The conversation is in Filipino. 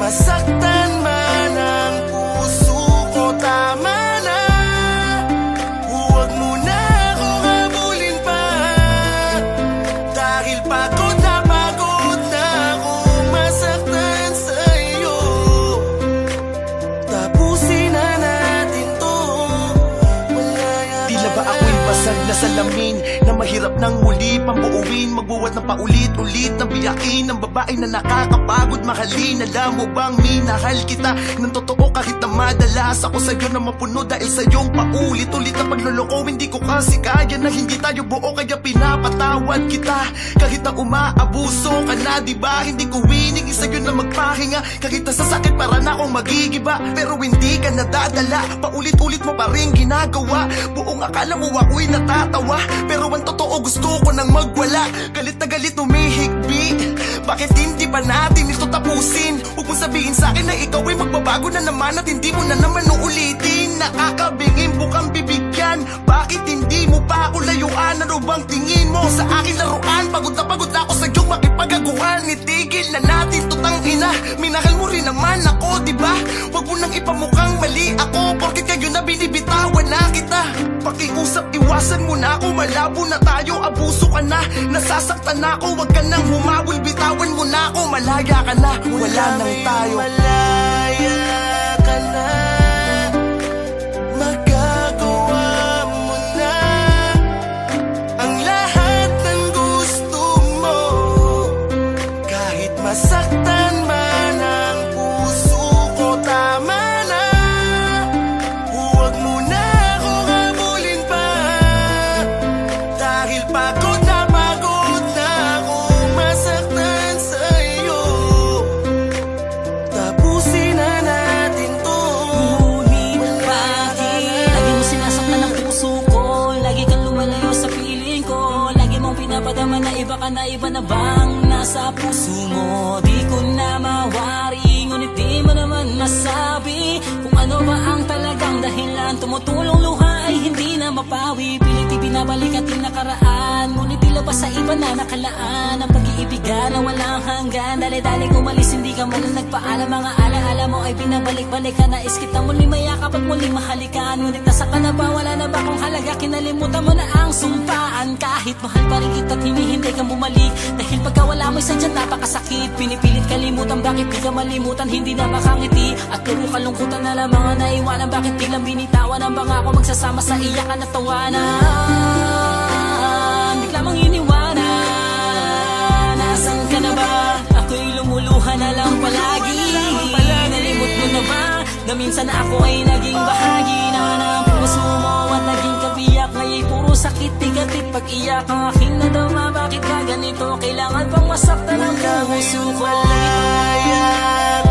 masaktan man ang puso ko, tama na. Huwag mo na akong habulin pa, dahil pagod na akong masaktan sa'yo. Tapusin na natin to, wala yan. Tila ba ako'y basag na salamin na mahirap nang muli pambuuin, magbuwat ng paulit-ulit ng biyakin ng babae na nakakapagod mahalin. Alam mo bang minahal kita ng totoo kahit na madalas ako sa'yo na mapuno dahil sa iyong paulit-ulit na pagloloko. Hindi ko kasi kaya na hindi tayo buo, kaya pinapatawad kita kahit na umaabuso ka na, diba? Hindi ko wining sa'yo na magpahinga kahit na sa sakit para na akong magigiba, pero hindi ka nadadala, paulit-ulit mo pa rin ginagawa. Buong akala mo ako'y natatawa, pero ang totoo gusto ko nang magwala. Galit na galit humihigbi, bakit hindi pa natin ito tapusin? Huwag mong sabihin sa'kin na ikaw ay magbabago na naman at hindi mo na naman uulitin. Nakakabingin bukang bibigyan, bakit hindi mo pa ako layuan? Ano bang tingin mo sa akin laruan? Pagod na ako sa iyong makipagaguhan. Itigil na natin to, tangina, minahal mo rin naman ako, diba? Huwag mo nang ipamukhang mali ako, porket kayo na binibitawan na kita. Pakiusap, iwasan mo na ako, malabo na tayo, abuso ka na, nasasaktan na ako. Huwag ka nang humawil, bitawan mo na ako, malaya ka na, wala nang tayo. Malaya ka na, magagawa mo na ang lahat ng gusto mo, kahit masaktan man ang puso ko, tama na. Huwag mo na akong habulin pa, dahil pagod na akong masaktan sa'yo. Tapusin na natin to. Ngunit bakit lagi mo sinasaktan ang puso ko? Lagi kang lumalayo sa piling ko, lagi mong pinapadama na iba ka na, iba na bang nasa puso mo? Di ko na mawari, ngunit di mo naman masabi kung ano ba ang talagang dahilan. Tumutulong luha ay hindi na mapawi, pilit ibinabalik at nakaraan, ngunit tila ba sa iba na nakalaan ang pag-iibigan na walang hanggan. Dali-dali umalis, hindi ka man lang nagpaalam. Mga alaala mo ay binabalik-balik ka, nais kita muli mayakap at muling mahalikan, ngunit nasa ka na ba, wala na ba kung halaga? Kinalimutan mo na ang sumpaan, kahit mahal pa rin kita at hinihintay kang bumalik, dahil pagka wala mo'y sadyang napakasakit. Pinipilit kalimutan, bakit di ka malimutan, hindi na makangiti, at puro kalungkutan na lang mga naiwanan. Bakit biglang binitawan ang bangako, magsasama sa iyakan at tawanan, bigla mong iniwanan. Nasaan ka na ba? Ako'y lumuluha na lang palagi. Nalimot mo na ba na minsan ako ay naging bahagi na ng puso mo at naging kabiyak? Ngayon puro sakit, tigatit, pag-iyak ang aking nadama. Bakit ka ganito? Kailangan pang masaktan ang puso ko. Malaya